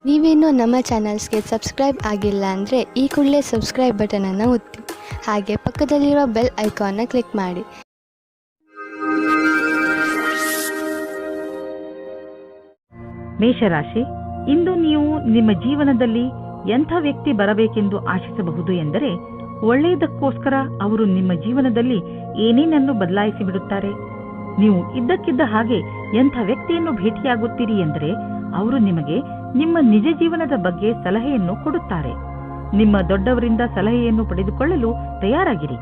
ನೀವೇನೂ ನಮ್ಮ ಚಾನಲ್ಸ್ಗೆ ಸಬ್ಸ್ಕ್ರೈಬ್ ಆಗಿಲ್ಲ ಅಂದರೆ ಈ ಕೂಡಲೇ ಸಬ್ಸ್ಕ್ರೈಬ್ ಬಟನನ್ನು ಒತ್ತಿ ಹಾಗೆ ಪಕ್ಕದಲ್ಲಿರೋ ಬೆಲ್ ಐಕಾನ್ನ ಕ್ಲಿಕ್ ಮಾಡಿ. ಮೇಷರಾಶಿ, ಇಂದು ನೀವು ನಿಮ್ಮ ಜೀವನದಲ್ಲಿ ಎಂಥ ವ್ಯಕ್ತಿ ಬರಬೇಕೆಂದು ಆಶಿಸಬಹುದು ಎಂದರೆ ಒಳ್ಳೆಯದಕ್ಕೋಸ್ಕರ ಅವರು ನಿಮ್ಮ ಜೀವನದಲ್ಲಿ ಏನೇನನ್ನು ಬದಲಾಯಿಸಿ ಬಿಡುತ್ತಾರೆ. ನೀವು ಇದ್ದಕ್ಕಿದ್ದ ಹಾಗೆ ಎಂಥ ವ್ಯಕ್ತಿಯನ್ನು ಭೇಟಿಯಾಗುತ್ತೀರಿ ಎಂದರೆ ಅವರು ನಿಮಗೆ ನಿಮ್ಮ ನಿಜ ಜೀವನದ ಬಗ್ಗೆ ಸಲಹೆಯನ್ನು ಕೊಡುತ್ತಾರೆ. ನಿಮ್ಮ ದೊಡ್ಡವರಿಂದ ಸಲಹೆಯನ್ನು ಪಡೆದುಕೊಳ್ಳಲು ತಯಾರಾಗಿರಿ,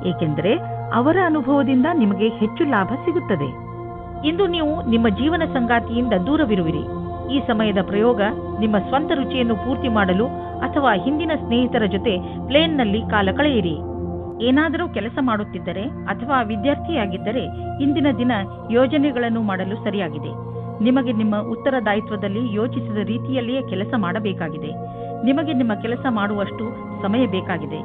ಏಕೆಂದರೆ ಅವರ ಅನುಭವದಿಂದ ನಿಮಗೆ ಹೆಚ್ಚು ಲಾಭ ಸಿಗುತ್ತದೆ. ಇಂದು ನೀವು ನಿಮ್ಮ ಜೀವನ ಸಂಗಾತಿಯಿಂದ ದೂರವಿರುವಿರಿ. ಈ ಸಮಯದ ಪ್ರಯೋಗ ನಿಮ್ಮ ಸ್ವಂತ ರುಚಿಯನ್ನು ಪೂರ್ತಿ ಮಾಡಲು ಅಥವಾ ಹಿಂದಿನ ಸ್ನೇಹಿತರ ಜೊತೆ ಪ್ಲೇನ್ನಲ್ಲಿ ಕಾಲ ಕಳೆಯಿರಿ. ಏನಾದರೂ ಕೆಲಸ ಮಾಡುತ್ತಿದ್ದರೆ ಅಥವಾ ವಿದ್ಯಾರ್ಥಿಯಾಗಿದ್ದರೆ ಇಂದಿನ ದಿನ ಯೋಜನೆಗಳನ್ನು ಮಾಡಲು ಸರಿಯಾಗಿದೆ. ನಿಮಗೆ ನಿಮ್ಮ ಉತ್ತರದಾಯಿತ್ವದಲ್ಲಿ ಯೋಚಿಸಿದ ರೀತಿಯಲ್ಲಿಯೇ ಕೆಲಸ ಮಾಡಬೇಕಾಗಿದೆ. ನಿಮಗೆ ನಿಮ್ಮ ಕೆಲಸ ಮಾಡುವಷ್ಟು ಸಮಯ ಬೇಕಾಗಿದೆ.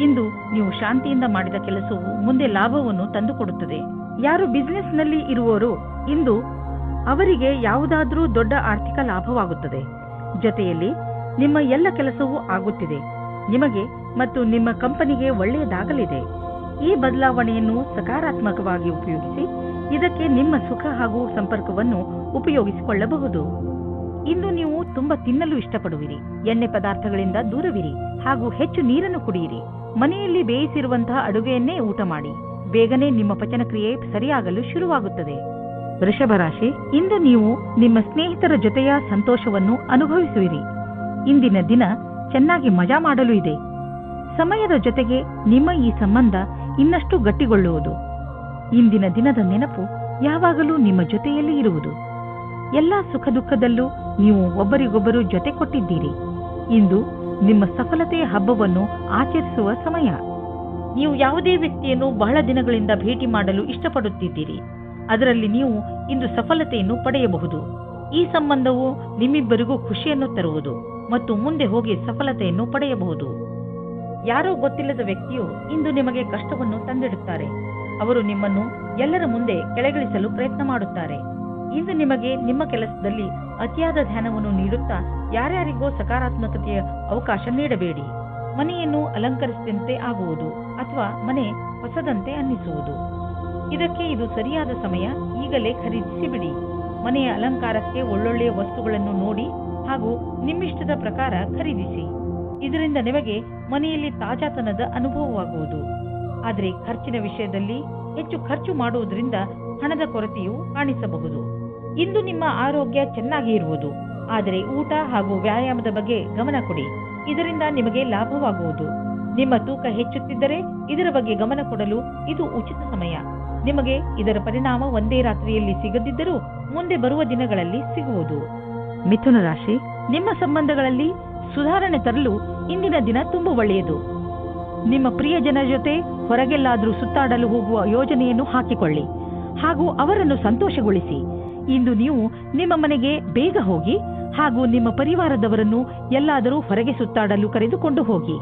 ಇಂದು ನೀವು ಶಾಂತಿಯಿಂದ ಮಾಡಿದ ಕೆಲಸವು ಮುಂದೆ ಲಾಭವನ್ನು ತಂದುಕೊಡುತ್ತದೆ. ಯಾರು ಬಿಸಿನೆಸ್ನಲ್ಲಿ ಇರುವವರು ಇಂದು ಅವರಿಗೆ ಯಾವುದಾದರೂ ದೊಡ್ಡ ಆರ್ಥಿಕ ಲಾಭವಾಗುತ್ತದೆ. ಜೊತೆಯಲ್ಲಿ ನಿಮ್ಮ ಎಲ್ಲ ಕೆಲಸವೂ ಆಗುತ್ತಿದೆ. ನಿಮಗೆ ಮತ್ತು ನಿಮ್ಮ ಕಂಪನಿಗೆ ಒಳ್ಳೆಯದಾಗಲಿದೆ. ಈ ಬದಲಾವಣೆಯನ್ನು ಸಕಾರಾತ್ಮಕವಾಗಿ ಉಪಯೋಗಿಸಿ ಇದಕ್ಕೆ ನಿಮ್ಮ ಸುಖ ಹಾಗೂ ಸಂಪರ್ಕವನ್ನು ಉಪಯೋಗಿಸಿಕೊಳ್ಳಬಹುದು. ಇಂದು ನೀವು ತುಂಬಾ ತಿನ್ನಲು ಇಷ್ಟಪಡುವಿರಿ. ಎಣ್ಣೆ ಪದಾರ್ಥಗಳಿಂದ ದೂರವಿರಿ ಹಾಗೂ ಹೆಚ್ಚು ನೀರನ್ನು ಕುಡಿಯಿರಿ. ಮನೆಯಲ್ಲಿ ಬೇಯಿಸಿರುವಂತಹ ಅಡುಗೆಯನ್ನೇ ಊಟ ಮಾಡಿ. ಬೇಗನೆ ನಿಮ್ಮ ಪಚನ ಕ್ರಿಯೆ ಸರಿಯಾಗಲು ಶುರುವಾಗುತ್ತದೆ. ವೃಷಭ ರಾಶಿ, ಇಂದು ನೀವು ನಿಮ್ಮ ಸ್ನೇಹಿತರ ಜೊತೆಯ ಸಂತೋಷವನ್ನು ಅನುಭವಿಸುವಿರಿ. ಇಂದಿನ ದಿನ ಚೆನ್ನಾಗಿ ಮಜಾ ಮಾಡಲು ಇದೆ. ಸಮಯದ ಜೊತೆಗೆ ನಿಮ್ಮ ಈ ಸಂಬಂಧ ಇನ್ನಷ್ಟು ಗಟ್ಟಿಗೊಳ್ಳುವುದು. ಇಂದಿನ ದಿನದ ನೆನಪು ಯಾವಾಗಲೂ ನಿಮ್ಮ ಜೊತೆಯಲ್ಲಿ ಇರುವುದು. ಎಲ್ಲ ಸುಖ ದುಃಖದಲ್ಲೂ ನೀವು ಒಬ್ಬರಿಗೊಬ್ಬರು ಜೊತೆ ಕೊಟ್ಟಿದ್ದೀರಿ. ಇಂದು ನಿಮ್ಮ ಸಫಲತೆಯ ಹಬ್ಬವನ್ನು ಆಚರಿಸುವ ಸಮಯ. ನೀವು ಯಾವುದೇ ವ್ಯಕ್ತಿಯನ್ನು ಬಹಳ ದಿನಗಳಿಂದ ಭೇಟಿ ಮಾಡಲು ಇಷ್ಟಪಡುತ್ತಿದ್ದೀರಿ. ಅದರಲ್ಲಿ ನೀವು ಇಂದು ಸಫಲತೆಯನ್ನು ಪಡೆಯಬಹುದು. ಈ ಸಂಬಂಧವು ನಿಮ್ಮಿಬ್ಬರಿಗೂ ಖುಷಿಯನ್ನು ತರುವುದು ಮತ್ತು ಮುಂದೆ ಹೋಗಿ ಸಫಲತೆಯನ್ನು ಪಡೆಯಬಹುದು. ಯಾರೋ ಗೊತ್ತಿಲ್ಲದ ವ್ಯಕ್ತಿಯು ಇಂದು ನಿಮಗೆ ಕಷ್ಟವನ್ನು ತಂದಿಡುತ್ತಾರೆ. ಅವರು ನಿಮ್ಮನ್ನು ಎಲ್ಲರ ಮುಂದೆ ಕೆಳಗಿಳಿಸಲು ಪ್ರಯತ್ನ ಮಾಡುತ್ತಾರೆ. ಇಂದು ನಿಮಗೆ ನಿಮ್ಮ ಕೆಲಸದಲ್ಲಿ ಅತಿಯಾದ ಧ್ಯಾನವನ್ನು ನೀಡುತ್ತಾ ಯಾರ್ಯಾರಿಗೋ ಸಕಾರಾತ್ಮಕತೆಯ ಅವಕಾಶ ನೀಡಬೇಡಿ. ಮನೆಯನ್ನು ಅಲಂಕರಿಸಿದಂತೆ ಆಗುವುದು ಅಥವಾ ಮನೆ ಹೊಸದಂತೆ ಅನ್ನಿಸುವುದು. ಇದಕ್ಕೆ ಇದು ಸರಿಯಾದ ಸಮಯ. ಈಗಲೇ ಖರೀದಿಸಿ ಬಿಡಿ. ಮನೆಯ ಅಲಂಕಾರಕ್ಕೆ ಒಳ್ಳೊಳ್ಳೆಯ ವಸ್ತುಗಳನ್ನು ನೋಡಿ ಹಾಗೂ ನಿಮ್ಮಿಷ್ಟದ ಪ್ರಕಾರ ಖರೀದಿಸಿ. ಇದರಿಂದ ನಿಮಗೆ ಮನೆಯಲ್ಲಿ ತಾಜಾತನದ ಅನುಭವವಾಗುವುದು. ಆದರೆ ಖರ್ಚಿನ ವಿಷಯದಲ್ಲಿ ಹೆಚ್ಚು ಖರ್ಚು ಮಾಡುವುದರಿಂದ ಹಣದ ಕೊರತೆಯು ಕಾಣಿಸಬಹುದು. ಇಂದು ನಿಮ್ಮ ಆರೋಗ್ಯ ಚೆನ್ನಾಗಿ ಇರುವುದು. ಆದರೆ ಊಟ ಹಾಗೂ ವ್ಯಾಯಾಮದ ಬಗ್ಗೆ ಗಮನ ಕೊಡಿ. ಇದರಿಂದ ನಿಮಗೆ ಲಾಭವಾಗುವುದು. ನಿಮ್ಮ ತೂಕ ಹೆಚ್ಚುತ್ತಿದ್ದರೆ ಇದರ ಬಗ್ಗೆ ಗಮನ ಕೊಡಲು ಇದು ಉಚಿತ ಸಮಯ. ನಿಮಗೆ ಇದರ ಪರಿಣಾಮ ಒಂದೇ ರಾತ್ರಿಯಲ್ಲಿ ಸಿಗದಿದ್ದರೂ ಮುಂದೆ ಬರುವ ದಿನಗಳಲ್ಲಿ ಸಿಗುವುದು. ಮಿಥುನ ರಾಶಿ, ನಿಮ್ಮ ಸಂಬಂಧಗಳಲ್ಲಿ ಸುಧಾರಣೆ ತರಲು ಇಂದಿನ ದಿನ ತುಂಬಾ ಒಳ್ಳೆಯದು. ನಿಮ್ಮ ಪ್ರಿಯ ಜನರ ಜೊತೆ ಹೊರಗೆಲ್ಲಾದರೂ ಸುತ್ತಾಡಲು ಹೋಗುವ ಯೋಜನೆಯನ್ನು ಹಾಕಿಕೊಳ್ಳಿ ಹಾಗೂ ಅವರನ್ನು ಸಂತೋಷಗೊಳಿಸಿ. ಇಂದು ನೀವು ನಿಮ್ಮ ಮನೆಗೆ ಬೇಗ ಹೋಗಿ ಹಾಗೂ ನಿಮ್ಮ ಪರಿವಾರದವರನ್ನು ಎಲ್ಲಾದರೂ ಹೊರಗೆ ಸುತ್ತಾಡಲು ಕರೆದುಕೊಂಡು ಹೋಗಿ.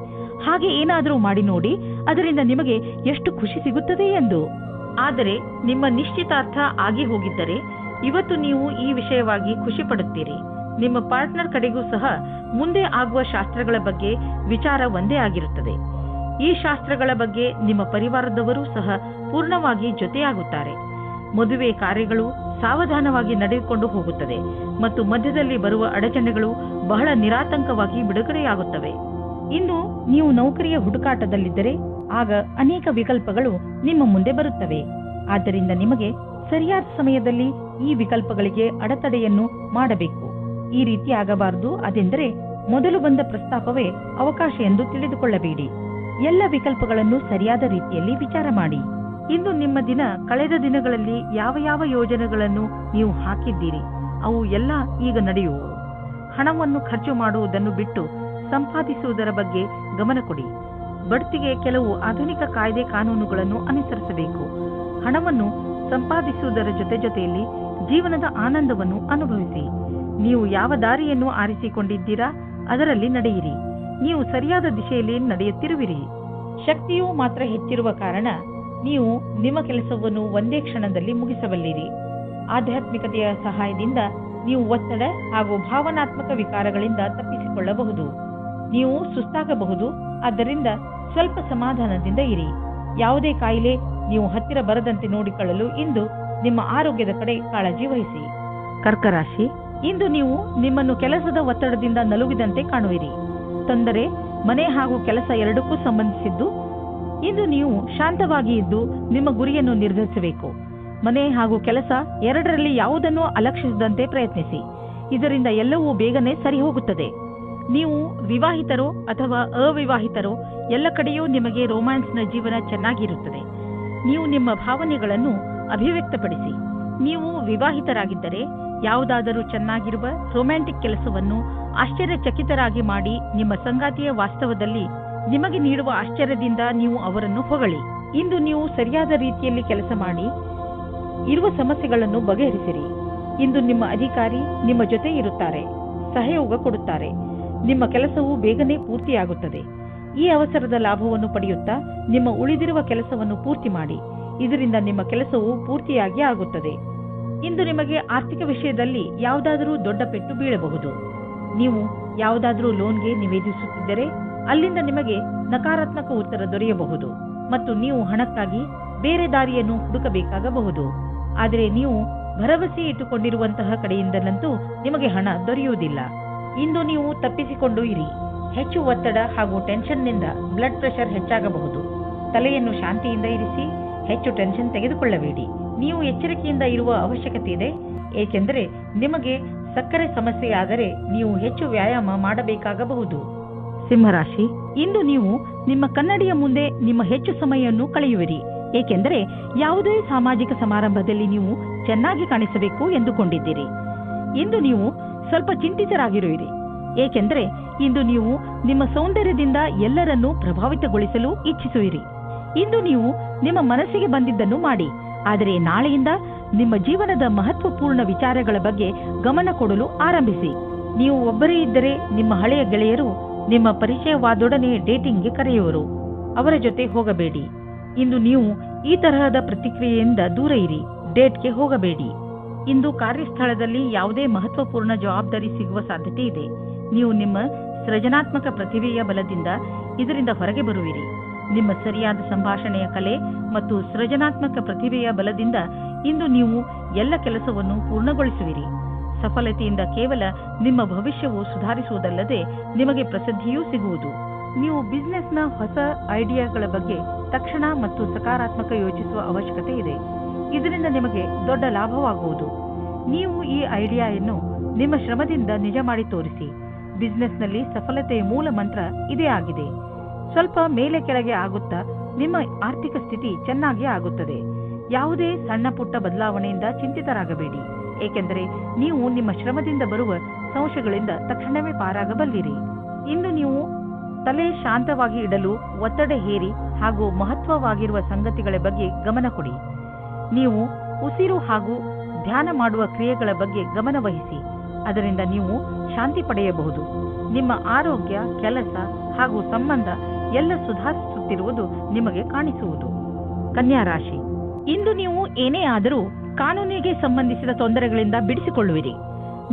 ಹಾಗೆ ಏನಾದರೂ ಮಾಡಿ ನೋಡಿ, ಅದರಿಂದ ನಿಮಗೆ ಎಷ್ಟು ಖುಷಿ ಸಿಗುತ್ತದೆ ಎಂದು. ಆದರೆ ನಿಮ್ಮ ನಿಶ್ಚಿತಾರ್ಥ ಆಗಿ ಹೋಗಿದ್ದರೆ ಇವತ್ತು ನೀವು ಈ ವಿಷಯವಾಗಿ ಖುಷಿ ಪಡುತ್ತೀರಿ. ನಿಮ್ಮ ಪಾರ್ಟ್ನರ್ ಕಡೆಗೂ ಸಹ ಮುಂದೆ ಆಗುವ ಶಾಸ್ತ್ರಗಳ ಬಗ್ಗೆ ವಿಚಾರ ಒಂದೇ ಆಗಿರುತ್ತದೆ. ಈ ಶಾಸ್ತ್ರಗಳ ಬಗ್ಗೆ ನಿಮ್ಮ ಪರಿವಾರದವರೂ ಸಹ ಪೂರ್ಣವಾಗಿ ಜೊತೆಯಾಗುತ್ತಾರೆ. ಮದುವೆ ಕಾರ್ಯಗಳು ಸಾವಧಾನವಾಗಿ ನಡೆದುಕೊಂಡು ಹೋಗುತ್ತದೆ ಮತ್ತು ಮಧ್ಯದಲ್ಲಿ ಬರುವ ಅಡಚಣೆಗಳು ಬಹಳ ನಿರಾತಂಕವಾಗಿ ಬಿಡುಗಡೆಯಾಗುತ್ತವೆ. ಇನ್ನು ನೀವು ನೌಕರಿಯ ಹುಡುಕಾಟದಲ್ಲಿದ್ದರೆ ಆಗ ಅನೇಕ ವಿಕಲ್ಪಗಳು ನಿಮ್ಮ ಮುಂದೆ ಬರುತ್ತವೆ. ಆದ್ದರಿಂದ ನಿಮಗೆ ಸರಿಯಾದ ಸಮಯದಲ್ಲಿ ಈ ವಿಕಲ್ಪಗಳಿಗೆ ಅಡೆತಡೆಯನ್ನು ಮಾಡಬೇಕು. ಈ ರೀತಿ ಆಗಬಾರದು. ಅದೆಂದರೆ ಮೊದಲು ಬಂದ ಪ್ರಸ್ತಾಪವೇ ಅವಕಾಶ ಎಂದು ತಿಳಿದುಕೊಳ್ಳಬೇಡಿ. ಎಲ್ಲ ವಿಕಲ್ಪಗಳನ್ನು ಸರಿಯಾದ ರೀತಿಯಲ್ಲಿ ವಿಚಾರ ಮಾಡಿ. ಇಂದು ನಿಮ್ಮ ದಿನ ಕಳೆದ ದಿನಗಳಲ್ಲಿ ಯಾವ ಯಾವ ಯೋಜನೆಗಳನ್ನು ನೀವು ಹಾಕಿದ್ದೀರಿ ಅವು ಎಲ್ಲ ಈಗ ನಡೆಯುವು. ಹಣವನ್ನು ಖರ್ಚು ಮಾಡುವುದನ್ನು ಬಿಟ್ಟು ಸಂಪಾದಿಸುವುದರ ಬಗ್ಗೆ ಗಮನ ಕೊಡಿ. ಬಡ್ತಿಗೆ ಕೆಲವು ಆಧುನಿಕ ಕಾಯ್ದೆ ಕಾನೂನುಗಳನ್ನು ಅನುಸರಿಸಬೇಕು. ಹಣವನ್ನು ಸಂಪಾದಿಸುವುದರ ಜೊತೆಯಲ್ಲಿ ಜೀವನದ ಆನಂದವನ್ನು ಅನುಭವಿಸಿ. ನೀವು ಯಾವ ದಾರಿಯನ್ನು ಆರಿಸಿಕೊಂಡಿದ್ದೀರಾ ಅದರಲ್ಲಿ ನಡೆಯಿರಿ. ನೀವು ಸರಿಯಾದ ದಿಶೆಯಲ್ಲಿ ನಡೆಯುತ್ತಿರುವಿರಿ. ಶಕ್ತಿಯು ಮಾತ್ರ ಹೆಚ್ಚಿರುವ ಕಾರಣ ನೀವು ನಿಮ್ಮ ಕೆಲಸವನ್ನು ಒಂದೇ ಕ್ಷಣದಲ್ಲಿ ಮುಗಿಸಬಲ್ಲಿರಿ. ಆಧ್ಯಾತ್ಮಿಕತೆಯ ಸಹಾಯದಿಂದ ನೀವು ಒತ್ತಡ ಹಾಗೂ ಭಾವನಾತ್ಮಕ ವಿಕಾರಗಳಿಂದ ತಪ್ಪಿಸಿಕೊಳ್ಳಬಹುದು. ನೀವು ಸುಸ್ತಾಗಬಹುದು, ಆದ್ದರಿಂದ ಸ್ವಲ್ಪ ಸಮಾಧಾನದಿಂದ ಇರಿ. ಯಾವುದೇ ಕಾಯಿಲೆ ನೀವು ಹತ್ತಿರ ಬರದಂತೆ ನೋಡಿಕೊಳ್ಳಲು ಇಂದು ನಿಮ್ಮ ಆರೋಗ್ಯದ ಕಡೆ ಕಾಳಜಿ ವಹಿಸಿ. ಕರ್ಕರಾಶಿ, ಇಂದು ನೀವು ನಿಮ್ಮನ್ನು ಕೆಲಸದ ಒತ್ತಡದಿಂದ ನಲುಗಿದಂತೆ ಕಾಣುವಿರಿ. ತೊಂದರೆ ಮನೆ ಹಾಗೂ ಕೆಲಸ ಎರಡಕ್ಕೂ ಸಂಬಂಧಿಸಿದ್ದು. ಇಂದು ನೀವು ಶಾಂತವಾಗಿ ಇದ್ದು ನಿಮ್ಮ ಗುರಿಯನ್ನು ನಿರ್ಧರಿಸಬೇಕು. ಮನೆ ಹಾಗೂ ಕೆಲಸ ಎರಡರಲ್ಲಿ ಯಾವುದನ್ನು ಅಲಕ್ಷಿಸದಂತೆ ಪ್ರಯತ್ನಿಸಿ. ಇದರಿಂದ ಎಲ್ಲವೂ ಬೇಗನೆ ಸರಿ ಹೋಗುತ್ತದೆ. ನೀವು ವಿವಾಹಿತರೋ ಅಥವಾ ಅವಿವಾಹಿತರೋ ಎಲ್ಲ ಕಡೆಯೂ ನಿಮಗೆ ರೋಮ್ಯಾನ್ಸ್ನ ಜೀವನ ಚೆನ್ನಾಗಿರುತ್ತದೆ. ನೀವು ನಿಮ್ಮ ಭಾವನೆಗಳನ್ನು ಅಭಿವ್ಯಕ್ತಪಡಿಸಿ. ನೀವು ವಿವಾಹಿತರಾಗಿದ್ದರೆ ಯಾವುದಾದರೂ ಚೆನ್ನಾಗಿರುವ ರೊಮ್ಯಾಂಟಿಕ್ ಕೆಲಸವನ್ನು ಆಶ್ಚರ್ಯಚಕಿತರಾಗಿ ಮಾಡಿ ನಿಮ್ಮ ಸಂಗಾತಿಯ ವಾಸ್ತವದಲ್ಲಿ ನಿಮಗೆ ನೀಡುವ ಆಶ್ಚರ್ಯದಿಂದ ನೀವು ಅವರನ್ನು ಹೊಗಳಿ. ಇಂದು ನೀವು ಸರಿಯಾದ ರೀತಿಯಲ್ಲಿ ಕೆಲಸ ಮಾಡಿ ಇರುವ ಸಮಸ್ಯೆಗಳನ್ನು ಬಗೆಹರಿಸಿರಿ. ಇಂದು ನಿಮ್ಮ ಅಧಿಕಾರಿ ನಿಮ್ಮ ಜೊತೆ ಇರುತ್ತಾರೆ, ಸಹಯೋಗ ಕೊಡುತ್ತಾರೆ. ನಿಮ್ಮ ಕೆಲಸವು ಬೇಗನೆ ಪೂರ್ತಿಯಾಗುತ್ತದೆ. ಈ ಅವಸರದ ಲಾಭವನ್ನು ಪಡೆಯುತ್ತಾ ನಿಮ್ಮ ಉಳಿದಿರುವ ಕೆಲಸವನ್ನು ಪೂರ್ತಿ ಮಾಡಿ. ಇದರಿಂದ ನಿಮ್ಮ ಕೆಲಸವು ಪೂರ್ತಿಯಾಗಿ ಆಗುತ್ತದೆ. ಇಂದು ನಿಮಗೆ ಆರ್ಥಿಕ ವಿಷಯದಲ್ಲಿ ಯಾವುದಾದರೂ ದೊಡ್ಡ ಪೆಟ್ಟು ಬೀಳಬಹುದು. ನೀವು ಯಾವುದಾದರೂ ಲೋನ್ಗೆ ನಿವೇದಿಸುತ್ತಿದ್ದರೆ ಅಲ್ಲಿಂದ ನಿಮಗೆ ನಕಾರಾತ್ಮಕ ಉತ್ತರ ದೊರೆಯಬಹುದು ಮತ್ತು ನೀವು ಹಣಕ್ಕಾಗಿ ಬೇರೆ ದಾರಿಯನ್ನು ಹುಡುಕಬೇಕಾಗಬಹುದು. ಆದರೆ ನೀವು ಭರವಸೆ ಇಟ್ಟುಕೊಂಡಿರುವಂತಹ ಕಡೆಯಿಂದಲಂತೂ ನಿಮಗೆ ಹಣ ದೊರೆಯುವುದಿಲ್ಲ. ಇಂದು ನೀವು ತಪ್ಪಿಸಿಕೊಂಡು ಇರಿ. ಹೆಚ್ಚು ಒತ್ತಡ ಹಾಗೂ ಟೆನ್ಷನ್ನಿಂದ ಬ್ಲಡ್ ಪ್ರೆಷರ್ ಹೆಚ್ಚಾಗಬಹುದು. ತಲೆಯನ್ನು ಶಾಂತಿಯಿಂದ ಇರಿಸಿ. ಹೆಚ್ಚು ಟೆನ್ಷನ್ ತೆಗೆದುಕೊಳ್ಳಬೇಡಿ. ನೀವು ಎಚ್ಚರಿಕೆಯಿಂದ ಇರುವ ಅವಶ್ಯಕತೆ ಇದೆ, ಏಕೆಂದರೆ ನಿಮಗೆ ಸಕ್ಕರೆ ಸಮಸ್ಯೆಯಾದರೆ ನೀವು ಹೆಚ್ಚು ವ್ಯಾಯಾಮ ಮಾಡಬೇಕಾಗಬಹುದು. ಸಿಂಹರಾಶಿ, ಇಂದು ನೀವು ನಿಮ್ಮ ಕನ್ನಡಿಯ ಮುಂದೆ ನಿಮ್ಮ ಹೆಚ್ಚು ಸಮಯವನ್ನು ಕಳೆಯುವಿರಿ. ಏಕೆಂದರೆ ಯಾವುದೇ ಸಾಮಾಜಿಕ ಸಮಾರಂಭದಲ್ಲಿ ನೀವು ಚೆನ್ನಾಗಿ ಕಾಣಿಸಬೇಕು ಎಂದುಕೊಂಡಿದ್ದೀರಿ. ಇಂದು ನೀವು ಸ್ವಲ್ಪ ಚಿಂತಿತರಾಗಿರುವಿರಿ. ಏಕೆಂದರೆ ಇಂದು ನೀವು ನಿಮ್ಮ ಸೌಂದರ್ಯದಿಂದ ಎಲ್ಲರನ್ನೂ ಪ್ರಭಾವಿತಗೊಳಿಸಲು ಇಚ್ಛಿಸುವಿರಿ. ಇಂದು ನೀವು ನಿಮ್ಮ ಮನಸ್ಸಿಗೆ ಬಂದಿದ್ದನ್ನು ಮಾಡಿ. ಆದರೆ ನಾಳೆಯಿಂದ ನಿಮ್ಮ ಜೀವನದ ಮಹತ್ವಪೂರ್ಣ ವಿಚಾರಗಳ ಬಗ್ಗೆ ಗಮನ ಕೊಡಲು ಆರಂಭಿಸಿ. ನೀವು ಒಬ್ಬರೇ ಇದ್ದರೆ ನಿಮ್ಮ ಹಳೆಯ ಗೆಳೆಯರು ನಿಮ್ಮ ಪರಿಚಯವಾದೊಡನೆ ಡೇಟಿಂಗ್ಗೆ ಕರೆಯುವರು. ಅವರ ಜೊತೆ ಹೋಗಬೇಡಿ. ಇಂದು ನೀವು ಈ ತರಹದ ಪ್ರತಿಕ್ರಿಯೆಯಿಂದ ದೂರ ಇರಿ. ಡೇಟ್ಗೆ ಹೋಗಬೇಡಿ. ಇಂದು ಕಾರ್ಯಸ್ಥಳದಲ್ಲಿ ಯಾವುದೇ ಮಹತ್ವಪೂರ್ಣ ಜವಾಬ್ದಾರಿ ಸಿಗುವ ಸಾಧ್ಯತೆ ಇದೆ. ನೀವು ನಿಮ್ಮ ಸೃಜನಾತ್ಮಕ ಪ್ರತಿಭೆಯ ಬಲದಿಂದ ಇದರಿಂದ ಹೊರಗೆ ಬರುವಿರಿ. ನಿಮ್ಮ ಸರಿಯಾದ ಸಂಭಾಷಣೆಯ ಕಲೆ ಮತ್ತು ಸೃಜನಾತ್ಮಕ ಪ್ರತಿಭೆಯ ಬಲದಿಂದ ಇಂದು ನೀವು ಎಲ್ಲ ಕೆಲಸವನ್ನು ಪೂರ್ಣಗೊಳಿಸುವಿರಿ. ಸಫಲತೆಯಿಂದ ಕೇವಲ ನಿಮ್ಮ ಭವಿಷ್ಯವು ಸುಧಾರಿಸುವುದಲ್ಲದೆ ನಿಮಗೆ ಪ್ರಸಿದ್ಧಿಯೂ ಸಿಗುವುದು. ನೀವು ಬಿಸಿನೆಸ್ನ ಹೊಸ ಐಡಿಯಾಗಳ ಬಗ್ಗೆ ತಕ್ಷಣ ಮತ್ತು ಸಕಾರಾತ್ಮಕ ಯೋಚಿಸುವ ಅವಶ್ಯಕತೆ ಇದೆ. ಇದರಿಂದ ನಿಮಗೆ ದೊಡ್ಡ ಲಾಭವಾಗುವುದು. ನೀವು ಈ ಐಡಿಯಾವನ್ನು ನಿಮ್ಮ ಶ್ರಮದಿಂದ ನಿಜ ಮಾಡಿ ತೋರಿಸಿ. ಬಿಸಿನೆಸ್ನಲ್ಲಿ ಸಫಲತೆಯ ಮೂಲ ಮಂತ್ರ ಇದೇ ಆಗಿದೆ. ಸ್ವಲ್ಪ ಮೇಲೆ ಕೆಳಗೆ ಆಗುತ್ತಾ ನಿಮ್ಮ ಆರ್ಥಿಕ ಸ್ಥಿತಿ ಚೆನ್ನಾಗಿ ಆಗುತ್ತದೆ. ಯಾವುದೇ ಸಣ್ಣ ಪುಟ್ಟ ಬದಲಾವಣೆಯಿಂದ ಚಿಂತಿತರಾಗಬೇಡಿ, ಏಕೆಂದರೆ ನೀವು ನಿಮ್ಮ ಶ್ರಮದಿಂದ ಬರುವ ಸಂಶಯಗಳಿಂದ ತಕ್ಷಣವೇ ಪಾರಾಗಬಲ್ಲಿರಿ. ಇಂದು ನೀವು ತಲೆ ಶಾಂತವಾಗಿ ಇಡಲು ಒತ್ತಡ ಹೇರಿ ಹಾಗೂ ಮಹತ್ವವಾಗಿರುವ ಸಂಗತಿಗಳ ಬಗ್ಗೆ ಗಮನ ಕೊಡಿ. ನೀವು ಉಸಿರು ಹಾಗೂ ಧ್ಯಾನ ಮಾಡುವ ಕ್ರಿಯೆಗಳ ಬಗ್ಗೆ ಗಮನ ವಹಿಸಿ. ಅದರಿಂದ ನೀವು ಶಾಂತಿ ಪಡೆಯಬಹುದು. ನಿಮ್ಮ ಆರೋಗ್ಯ, ಕೆಲಸ ಹಾಗೂ ಸಂಬಂಧ ಎಲ್ಲ ಸುಧಾರಿಸುತ್ತಿರುವುದು ನಿಮಗೆ ಕಾಣಿಸುವುದು. ಕನ್ಯಾ ರಾಶಿ, ಇಂದು ನೀವು ಏನೇ ಆದರೂ ಕಾನೂನಿಗೆ ಸಂಬಂಧಿಸಿದ ತೊಂದರೆಗಳಿಂದ ಬಿಡಿಸಿಕೊಳ್ಳುವಿರಿ.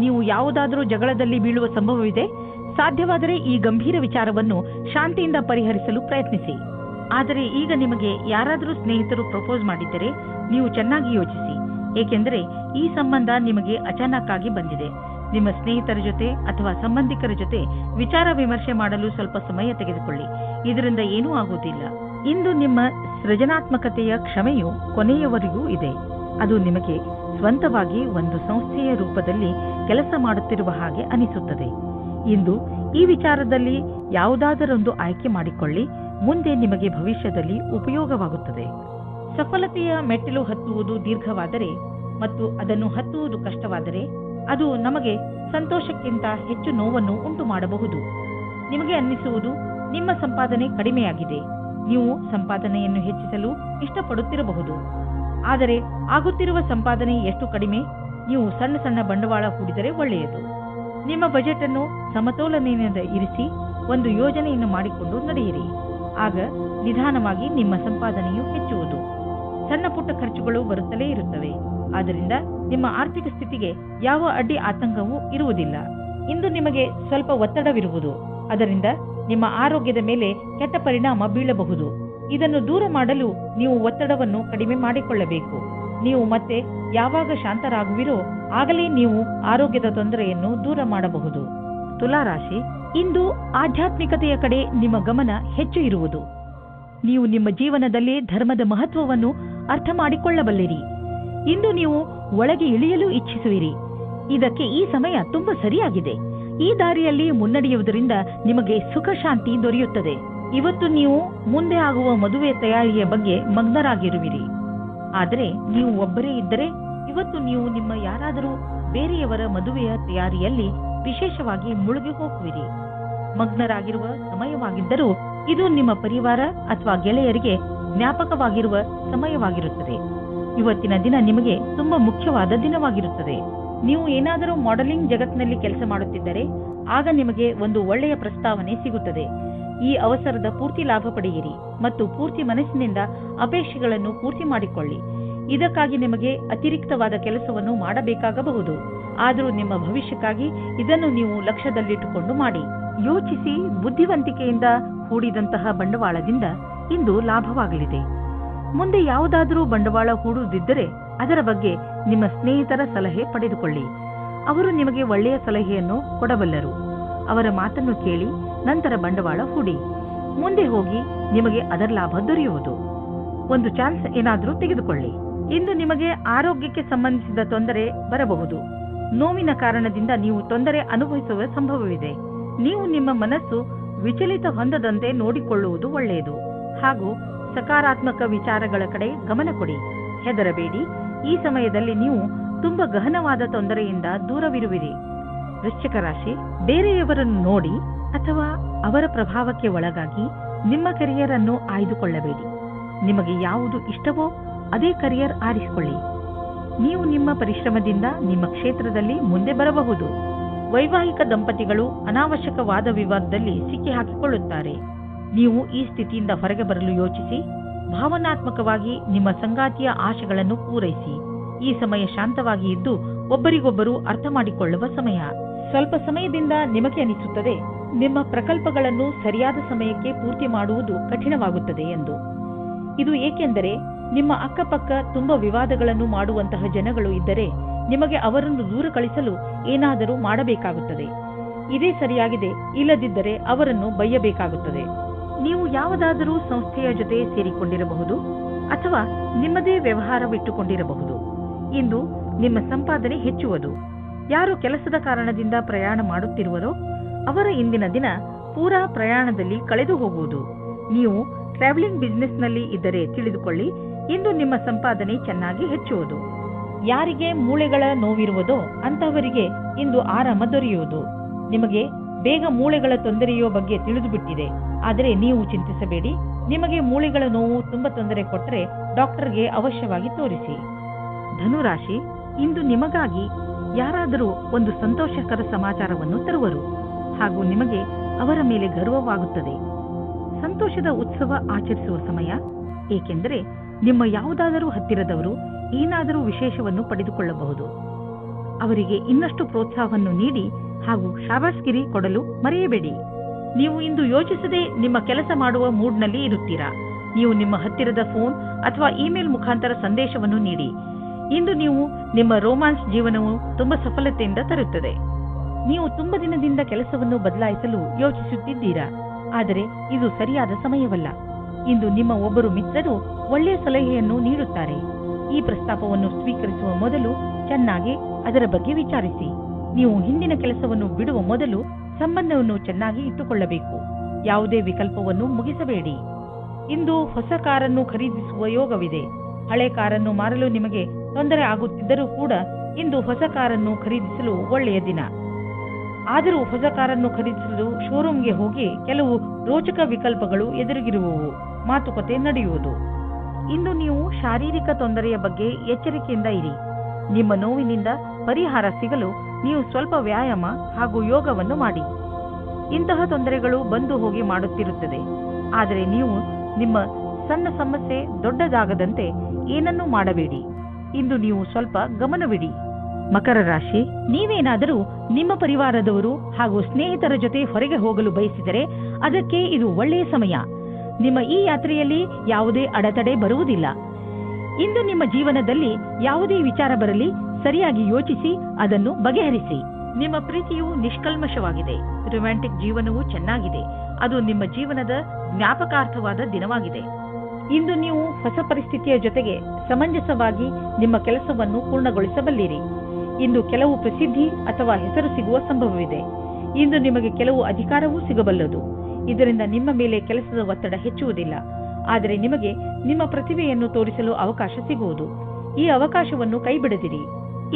ನೀವು ಯಾವುದಾದರೂ ಜಗಳದಲ್ಲಿ ಬೀಳುವ ಸಂಭವವಿದೆ. ಸಾಧ್ಯವಾದರೆ ಈ ಗಂಭೀರ ವಿಚಾರವನ್ನು ಶಾಂತಿಯಿಂದ ಪರಿಹರಿಸಲು ಪ್ರಯತ್ನಿಸಿ. ಆದರೆ ಈಗ ನಿಮಗೆ ಯಾರಾದರೂ ಸ್ನೇಹಿತರು ಪ್ರಪೋಸ್ ಮಾಡಿದ್ದರೆ ನೀವು ಚೆನ್ನಾಗಿ ಯೋಚಿಸಿ, ಏಕೆಂದರೆ ಈ ಸಂಬಂಧ ನಿಮಗೆ ಅಚಾನಕ್ಕಾಗಿ ಬಂದಿದೆ. ನಿಮ್ಮ ಸ್ನೇಹಿತರ ಜೊತೆ ಅಥವಾ ಸಂಬಂಧಿಕರ ಜೊತೆ ವಿಚಾರ ವಿಮರ್ಶೆ ಮಾಡಲು ಸ್ವಲ್ಪ ಸಮಯ ತೆಗೆದುಕೊಳ್ಳಿ. ಇದರಿಂದ ಏನೂ ಆಗುವುದಿಲ್ಲ. ಇಂದು ನಿಮ್ಮ ಸೃಜನಾತ್ಮಕತೆಯ ಕ್ಷಮೆಯು ಕೊನೆಯವರೆಗೂ ಇದೆ. ಅದು ನಿಮಗೆ ಸ್ವಂತವಾಗಿ ಒಂದು ಸಂಸ್ಥೆಯ ರೂಪದಲ್ಲಿ ಕೆಲಸ ಮಾಡುತ್ತಿರುವ ಹಾಗೆ ಅನಿಸುತ್ತದೆ. ಇಂದು ಈ ವಿಚಾರದಲ್ಲಿ ಯಾವುದಾದರೊಂದು ಆಯ್ಕೆ ಮಾಡಿಕೊಳ್ಳಿ. ಮುಂದೆ ನಿಮಗೆ ಭವಿಷ್ಯದಲ್ಲಿ ಉಪಯೋಗವಾಗುತ್ತದೆ. ಸಫಲತೆಯ ಮೆಟ್ಟಿಲು ಹತ್ತುವುದು ದೀರ್ಘವಾದರೆ ಮತ್ತು ಅದನ್ನು ಹತ್ತುವುದು ಕಷ್ಟವಾದರೆ ಅದು ನಮಗೆ ಸಂತೋಷಕ್ಕಿಂತ ಹೆಚ್ಚು ನೋವನ್ನು ಉಂಟು ಮಾಡಬಹುದು. ನಿಮಗೆ ಅನ್ನಿಸುವುದು ನಿಮ್ಮ ಸಂಪಾದನೆ ಕಡಿಮೆಯಾಗಿದೆ. ನೀವು ಸಂಪಾದನೆಯನ್ನು ಹೆಚ್ಚಿಸಲು ಇಷ್ಟಪಡುತ್ತಿರಬಹುದು. ಆದರೆ ಆಗುತ್ತಿರುವ ಸಂಪಾದನೆ ಎಷ್ಟು ಕಡಿಮೆ. ನೀವು ಸಣ್ಣ ಸಣ್ಣ ಬಂಡವಾಳ ಹೂಡಿದರೆ ಒಳ್ಳೆಯದು. ನಿಮ್ಮ ಬಜೆಟ್ ಅನ್ನು ಸಮತೋಲನೆಯಿಂದ ಇರಿಸಿ ಒಂದು ಯೋಜನೆಯನ್ನು ಮಾಡಿಕೊಂಡು ನಡೆಯಿರಿ. ಆಗ ನಿಧಾನವಾಗಿ ನಿಮ್ಮ ಸಂಪಾದನೆಯು ಹೆಚ್ಚುವುದು. ಸಣ್ಣ ಪುಟ್ಟ ಖರ್ಚುಗಳು ಬರುತ್ತಲೇ ಇರುತ್ತವೆ. ಆದ್ದರಿಂದ ನಿಮ್ಮ ಆರ್ಥಿಕ ಸ್ಥಿತಿಗೆ ಯಾವ ಅಡ್ಡಿ ಆತಂಕವೂ ಇರುವುದಿಲ್ಲ. ಇಂದು ನಿಮಗೆ ಸ್ವಲ್ಪ ಒತ್ತಡವಿರುವುದು, ಅದರಿಂದ ನಿಮ್ಮ ಆರೋಗ್ಯದ ಮೇಲೆ ಕೆಟ್ಟ ಪರಿಣಾಮ ಬೀಳಬಹುದು. ಇದನ್ನು ದೂರ ಮಾಡಲು ನೀವು ಒತ್ತಡವನ್ನು ಕಡಿಮೆ ಮಾಡಿಕೊಳ್ಳಬೇಕು. ನೀವು ಮತ್ತೆ ಯಾವಾಗ ಶಾಂತರಾಗುವಿರೋ ಆಗಲೇ ನೀವು ಆರೋಗ್ಯದ ತೊಂದರೆಯನ್ನು ದೂರ ಮಾಡಬಹುದು. ತುಲಾರಾಶಿ, ಇಂದು ಆಧ್ಯಾತ್ಮಿಕತೆಯ ಕಡೆ ನಿಮ್ಮ ಗಮನ ಹೆಚ್ಚು ಇರುವುದು. ನೀವು ನಿಮ್ಮ ಜೀವನದಲ್ಲಿ ಧರ್ಮದ ಮಹತ್ವವನ್ನು ಅರ್ಥ ಮಾಡಿಕೊಳ್ಳಬಲ್ಲಿರಿ. ಇಂದು ನೀವು ಒಳಗೆ ಇಳಿಯಲು ಇಚ್ಛಿಸುವಿರಿ. ಇದಕ್ಕೆ ಈ ಸಮಯ ತುಂಬಾ ಸರಿಯಾಗಿದೆ. ಈ ದಾರಿಯಲ್ಲಿ ಮುನ್ನಡೆಯುವುದರಿಂದ ನಿಮಗೆ ಸುಖ ಶಾಂತಿ ದೊರೆಯುತ್ತದೆ. ಇವತ್ತು ನೀವು ಮುಂದೆ ಆಗುವ ಮದುವೆ ತಯಾರಿಯ ಬಗ್ಗೆ ಮಗ್ನರಾಗಿರುವಿರಿ. ಆದರೆ ನೀವು ಒಬ್ಬರೇ ಇದ್ದರೆ ಇವತ್ತು ನೀವು ನಿಮ್ಮ ಯಾರಾದರೂ ಬೇರೆಯವರ ಮದುವೆಯ ತಯಾರಿಯಲ್ಲಿ ವಿಶೇಷವಾಗಿ ಮುಳುಗಿ ಹೋಗುವಿರಿ. ಮಗ್ನರಾಗಿರುವ ಸಮಯವಾಗಿದ್ದರೂ ಇದು ನಿಮ್ಮ ಪರಿವಾರ ಅಥವಾ ಗೆಳೆಯರಿಗೆ ಜ್ಞಾಪಕವಾಗಿರುವ ಸಮಯವಾಗಿರುತ್ತದೆ. ಇವತ್ತಿನ ದಿನ ನಿಮಗೆ ತುಂಬಾ ಮುಖ್ಯವಾದ ದಿನವಾಗಿರುತ್ತದೆ. ನೀವು ಏನಾದರೂ ಮಾಡೆಲಿಂಗ್ ಜಗತ್ತಿನಲ್ಲಿ ಕೆಲಸ ಮಾಡುತ್ತಿದ್ದರೆ ಆಗ ನಿಮಗೆ ಒಂದು ಒಳ್ಳೆಯ ಪ್ರಸ್ತಾವನೆ ಸಿಗುತ್ತದೆ. ಈ ಅವಸರದ ಪೂರ್ತಿ ಲಾಭ ಪಡೆಯಿರಿ ಮತ್ತು ಪೂರ್ತಿ ಮನಸ್ಸಿನಿಂದ ಅಪೇಕ್ಷೆಗಳನ್ನು ಪೂರ್ತಿ ಮಾಡಿಕೊಳ್ಳಿ. ಇದಕ್ಕಾಗಿ ನಿಮಗೆ ಅತಿರಿಕ್ತವಾದ ಕೆಲಸವನ್ನು ಮಾಡಬೇಕಾಗಬಹುದು. ಆದರೂ ನಿಮ್ಮ ಭವಿಷ್ಯಕ್ಕಾಗಿ ಇದನ್ನು ನೀವು ಲಕ್ಷ್ಯದಲ್ಲಿಟ್ಟುಕೊಂಡು ಮಾಡಿ. ಯೋಚಿಸಿ ಬುದ್ಧಿವಂತಿಕೆಯಿಂದ ಹೂಡಿದಂತಹ ಬಂಡವಾಳದಿಂದ ಇಂದು ಲಾಭವಾಗಲಿದೆ. ಮುಂದೆ ಯಾವುದಾದರೂ ಬಂಡವಾಳ ಹೂಡುವುದಿದ್ದರೆ ಅದರ ಬಗ್ಗೆ ನಿಮ್ಮ ಸ್ನೇಹಿತರ ಸಲಹೆ ಪಡೆದುಕೊಳ್ಳಿ. ಅವರು ನಿಮಗೆ ಒಳ್ಳೆಯ ಸಲಹೆಯನ್ನು ಕೊಡಬಲ್ಲರು. ಅವರ ಮಾತನ್ನು ಕೇಳಿ ನಂತರ ಬಂಡವಾಳ ಹೂಡಿ. ಮುಂದೆ ಹೋಗಿ ನಿಮಗೆ ಅದರ ಲಾಭ ದೊರೆಯುವುದು. ಒಂದು ಚಾನ್ಸ್ ಏನಾದರೂ ತೆಗೆದುಕೊಳ್ಳಿ. ಇಂದು ನಿಮಗೆ ಆರೋಗ್ಯಕ್ಕೆ ಸಂಬಂಧಿಸಿದ ತೊಂದರೆ ಬರಬಹುದು. ನೋವಿನ ಕಾರಣದಿಂದ ನೀವು ತೊಂದರೆ ಅನುಭವಿಸುವ ಸಂಭವವಿದೆ. ನೀವು ನಿಮ್ಮ ಮನಸ್ಸು ವಿಚಲಿತ ಹೊಂದದಂತೆ ನೋಡಿಕೊಳ್ಳುವುದು ಒಳ್ಳೆಯದು ಹಾಗೂ ಸಕಾರಾತ್ಮಕ ವಿಚಾರಗಳ ಕಡೆ ಗಮನ ಕೊಡಿ. ಹೆದರಬೇಡಿ. ಈ ಸಮಯದಲ್ಲಿ ನೀವು ತುಂಬಾ ಗಹನವಾದ ತೊಂದರೆಯಿಂದ ದೂರವಿರುವಿರಿ. ವೃಶ್ಚಿಕ ರಾಶಿ, ಬೇರೆಯವರನ್ನು ನೋಡಿ ಅಥವಾ ಅವರ ಪ್ರಭಾವಕ್ಕೆ ಒಳಗಾಗಿ ನಿಮ್ಮ ಕೆರಿಯರ್ ಅನ್ನು ಆಯ್ದುಕೊಳ್ಳಬೇಡಿ. ನಿಮಗೆ ಯಾವುದು ಇಷ್ಟವೋ ಅದೇ ಕರಿಯರ್ ಆರಿಸಿಕೊಳ್ಳಿ. ನೀವು ನಿಮ್ಮ ಪರಿಶ್ರಮದಿಂದ ನಿಮ್ಮ ಕ್ಷೇತ್ರದಲ್ಲಿ ಮುಂದೆ ಬರಬಹುದು. ವೈವಾಹಿಕ ದಂಪತಿಗಳು ಅನಾವಶ್ಯಕ ವಾದ ವಿವಾದದಲ್ಲಿ ಸಿಕ್ಕಿ ಹಾಕಿಕೊಳ್ಳುತ್ತಾರೆ. ನೀವು ಈ ಸ್ಥಿತಿಯಿಂದ ಹೊರಗೆ ಬರಲು ಯೋಚಿಸಿ ಭಾವನಾತ್ಮಕವಾಗಿ ನಿಮ್ಮ ಸಂಗಾತಿಯ ಆಶೆಗಳನ್ನು ಪೂರೈಸಿ. ಈ ಸಮಯ ಶಾಂತವಾಗಿ ಇದ್ದು ಒಬ್ಬರಿಗೊಬ್ಬರು ಅರ್ಥ ಮಾಡಿಕೊಳ್ಳುವ ಸಮಯ. ಸ್ವಲ್ಪ ಸಮಯದಿಂದ ನಿಮಗೆ ಅನಿಸುತ್ತದೆ ನಿಮ್ಮ ಪ್ರಕಲ್ಪಗಳನ್ನು ಸರಿಯಾದ ಸಮಯಕ್ಕೆ ಪೂರ್ತಿ ಮಾಡುವುದು ಕಠಿಣವಾಗುತ್ತದೆ ಎಂದು. ಇದು ಏಕೆಂದರೆ ನಿಮ್ಮ ಅಕ್ಕಪಕ್ಕ ತುಂಬಾ ವಿವಾದಗಳನ್ನು ಮಾಡುವಂತಹ ಜನಗಳು ಇದ್ದರೆ ನಿಮಗೆ ಅವರನ್ನು ದೂರ ಕಳಿಸಲು ಏನಾದರೂ ಮಾಡಬೇಕಾಗುತ್ತದೆ. ಇದೇ ಸರಿಯಾಗಿದೆ, ಇಲ್ಲದಿದ್ದರೆ ಅವರನ್ನು ಬೈಯಬೇಕಾಗುತ್ತದೆ. ನೀವು ಯಾವುದಾದರೂ ಸಂಸ್ಥೆಯ ಜೊತೆ ಸೇರಿಕೊಂಡಿರಬಹುದು ಅಥವಾ ನಿಮ್ಮದೇ ವ್ಯವಹಾರವಿಟ್ಟುಕೊಂಡಿರಬಹುದು. ಇಂದು ನಿಮ್ಮ ಸಂಪಾದನೆ ಹೆಚ್ಚುವುದು. ಯಾರು ಕೆಲಸದ ಕಾರಣದಿಂದ ಪ್ರಯಾಣ ಮಾಡುತ್ತಿರುವರೋ ಅವರ ಇಂದಿನ ದಿನ ಪೂರಾ ಪ್ರಯಾಣದಲ್ಲಿ ಕಳೆದು ಹೋಗುವುದು. ನೀವು ಟ್ರಾವೆಲಿಂಗ್ ಬಿಸಿನೆಸ್ನಲ್ಲಿ ಇದ್ದರೆ ತಿಳಿದುಕೊಳ್ಳಿ, ಇಂದು ನಿಮ್ಮ ಸಂಪಾದನೆ ಚೆನ್ನಾಗಿ ಹೆಚ್ಚುವುದು. ಯಾರಿಗೆ ಮೂಳೆಗಳ ನೋವಿರುವುದೋ ಅಂತಹವರಿಗೆ ಇಂದು ಆರಾಮ ದೊರೆಯುವುದು. ನಿಮಗೆ ಬೇಗ ಮೂಳೆಗಳ ತೊಂದರೆಯೋ ಬಗ್ಗೆ ತಿಳಿದುಬಿಟ್ಟಿದೆ, ಆದರೆ ನೀವು ಚಿಂತಿಸಬೇಡಿ. ನಿಮಗೆ ಮೂಳೆಗಳ ನೋವು ತುಂಬಾ ತೊಂದರೆ ಕೊಟ್ಟರೆ ಡಾಕ್ಟರ್ಗೆ ಅವಶ್ಯವಾಗಿ ತೋರಿಸಿ. ಧನುರಾಶಿ, ಇಂದು ನಿಮಗಾಗಿ ಯಾರಾದರೂ ಒಂದು ಸಂತೋಷಕರ ಸಮಾಚಾರವನ್ನು ತರುವರು ಹಾಗೂ ನಿಮಗೆ ಅವರ ಮೇಲೆ ಗರ್ವವಾಗುತ್ತದೆ. ಸಂತೋಷದ ಉತ್ಸವ ಆಚರಿಸುವ ಸಮಯ, ಏಕೆಂದರೆ ನಿಮ್ಮ ಯಾವುದಾದರೂ ಹತ್ತಿರದವರು ಏನಾದರೂ ವಿಶೇಷವನ್ನು ಪಡೆದುಕೊಳ್ಳಬಹುದು. ಅವರಿಗೆ ಇನ್ನಷ್ಟು ಪ್ರೋತ್ಸಾಹವನ್ನು ನೀಡಿ ಹಾಗೂ ಶಾಬಾಸ್ಗಿರಿ ಕೊಡಲು ಮರೆಯಬೇಡಿ. ನೀವು ಇಂದು ಯೋಚಿಸದೆ ನಿಮ್ಮ ಕೆಲಸ ಮಾಡುವ ಮೂಡ್ನಲ್ಲಿ ಇರುತ್ತೀರಾ. ನೀವು ನಿಮ್ಮ ಹತ್ತಿರದ ಫೋನ್ ಅಥವಾ ಇಮೇಲ್ ಮುಖಾಂತರ ಸಂದೇಶವನ್ನು ನೀಡಿ. ಇಂದು ನೀವು ನಿಮ್ಮ ರೋಮಾನ್ಸ್ ಜೀವನವು ತುಂಬಾ ಸಫಲತೆಯಿಂದ ತರುತ್ತದೆ. ನೀವು ತುಂಬಾ ದಿನದಿಂದ ಕೆಲಸವನ್ನು ಬದಲಾಯಿಸಲು ಯೋಚಿಸುತ್ತಿದ್ದೀರಾ, ಆದರೆ ಇದು ಸರಿಯಾದ ಸಮಯವಲ್ಲ. ಇಂದು ನಿಮ್ಮ ಒಬ್ಬರು ಮಿತ್ರರು ಒಳ್ಳೆಯ ಸಲಹೆಯನ್ನು ನೀಡುತ್ತಾರೆ. ಈ ಪ್ರಸ್ತಾಪವನ್ನು ಸ್ವೀಕರಿಸುವ ಮೊದಲು ಚೆನ್ನಾಗಿ ಅದರ ಬಗ್ಗೆ ವಿಚಾರಿಸಿ. ನೀವು ಹಿಂದಿನ ಕೆಲಸವನ್ನು ಬಿಡುವ ಮೊದಲು ಸಂಬಂಧವನ್ನು ಚೆನ್ನಾಗಿ ಇಟ್ಟುಕೊಳ್ಳಬೇಕು. ಯಾವುದೇ ವಿಕಲ್ಪವನ್ನು ಮುಗಿಸಬೇಡಿ. ಇಂದು ಹೊಸ ಕಾರನ್ನು ಖರೀದಿಸುವ ಯೋಗವಿದೆ. ಹಳೆ ಕಾರನ್ನು ಮಾರಲು ನಿಮಗೆ ತೊಂದರೆ ಆಗುತ್ತಿದ್ದರೂ ಕೂಡ ಇಂದು ಹೊಸ ಕಾರನ್ನು ಖರೀದಿಸಲು ಒಳ್ಳೆಯ ದಿನ. ಆದರೂ ಹೊಸ ಕಾರನ್ನು ಖರೀದಿಸಲು ಶೋರೂಮ್ಗೆ ಹೋಗಿ ಕೆಲವು ರೋಚಕ ವಿಕಲ್ಪಗಳು ಎದುರಿಗಿರುವವು ಮಾತುಕತೆ ನಡೆಯುವುದು. ಇಂದು ನೀವು ಶಾರೀರಿಕ ತೊಂದರೆಯ ಬಗ್ಗೆ ಎಚ್ಚರಿಕೆಯಿಂದ ಇರಿ. ನಿಮ್ಮ ನೋವಿನಿಂದ ಪರಿಹಾರ ಸಿಗಲು ನೀವು ಸ್ವಲ್ಪ ವ್ಯಾಯಾಮ ಹಾಗೂ ಯೋಗವನ್ನು ಮಾಡಿ. ಇಂತಹ ತೊಂದರೆಗಳು ಬಂದು ಹೋಗಿ ಮಾಡುತ್ತಿರುತ್ತದೆ, ಆದರೆ ನೀವು ನಿಮ್ಮ ಸಣ್ಣ ಸಮಸ್ಯೆ ದೊಡ್ಡದಾಗದಂತೆ ಏನನ್ನೂ ಮಾಡಬೇಡಿ. ಇಂದು ನೀವು ಸ್ವಲ್ಪ ಗಮನವಿಡಿ. ಮಕರ ರಾಶಿ, ನೀವೇನಾದರೂ ನಿಮ್ಮ ಪರಿವಾರದವರು ಹಾಗೂ ಸ್ನೇಹಿತರ ಜೊತೆ ಹೊರಗೆ ಹೋಗಲು ಬಯಸಿದರೆ ಅದಕ್ಕೆ ಇದು ಒಳ್ಳೆಯ ಸಮಯ. ನಿಮ್ಮ ಈ ಯಾತ್ರೆಯಲ್ಲಿ ಯಾವುದೇ ಅಡೆತಡೆ ಬರುವುದಿಲ್ಲ. ಇಂದು ನಿಮ್ಮ ಜೀವನದಲ್ಲಿ ಯಾವುದೇ ವಿಚಾರ ಬರಲಿ ಸರಿಯಾಗಿ ಯೋಚಿಸಿ ಅದನ್ನು ಬಗೆಹರಿಸಿ. ನಿಮ್ಮ ಪ್ರೀತಿಯು ನಿಷ್ಕಲ್ಮಶವಾಗಿದೆ. ರೊಮ್ಯಾಂಟಿಕ್ ಜೀವನವೂ ಚೆನ್ನಾಗಿದೆ. ಅದು ನಿಮ್ಮ ಜೀವನದ ಜ್ಞಾಪಕಾರ್ಥವಾದ ದಿನವಾಗಿದೆ. ಇಂದು ನೀವು ಹೊಸ ಪರಿಸ್ಥಿತಿಯ ಜೊತೆಗೆ ಸಮಂಜಸವಾಗಿ ನಿಮ್ಮ ಕೆಲಸವನ್ನು ಪೂರ್ಣಗೊಳಿಸಬಲ್ಲಿರಿ. ಇಂದು ಕೆಲವು ಪ್ರಸಿದ್ಧಿ ಅಥವಾ ಹೆಸರು ಸಿಗುವ ಸಂಭವವಿದೆ. ಇಂದು ನಿಮಗೆ ಕೆಲವು ಅಧಿಕಾರವೂ ಸಿಗಬಲ್ಲದು. ಇದರಿಂದ ನಿಮ್ಮ ಮೇಲೆ ಕೆಲಸದ ಒತ್ತಡ ಹೆಚ್ಚುವುದಿಲ್ಲ. ಆದರೆ ನಿಮಗೆ ನಿಮ್ಮ ಪ್ರತಿಭೆಯನ್ನು ತೋರಿಸಲು ಅವಕಾಶ ಸಿಗುವುದು. ಈ ಅವಕಾಶವನ್ನು ಕೈಬಿಡದಿರಿ.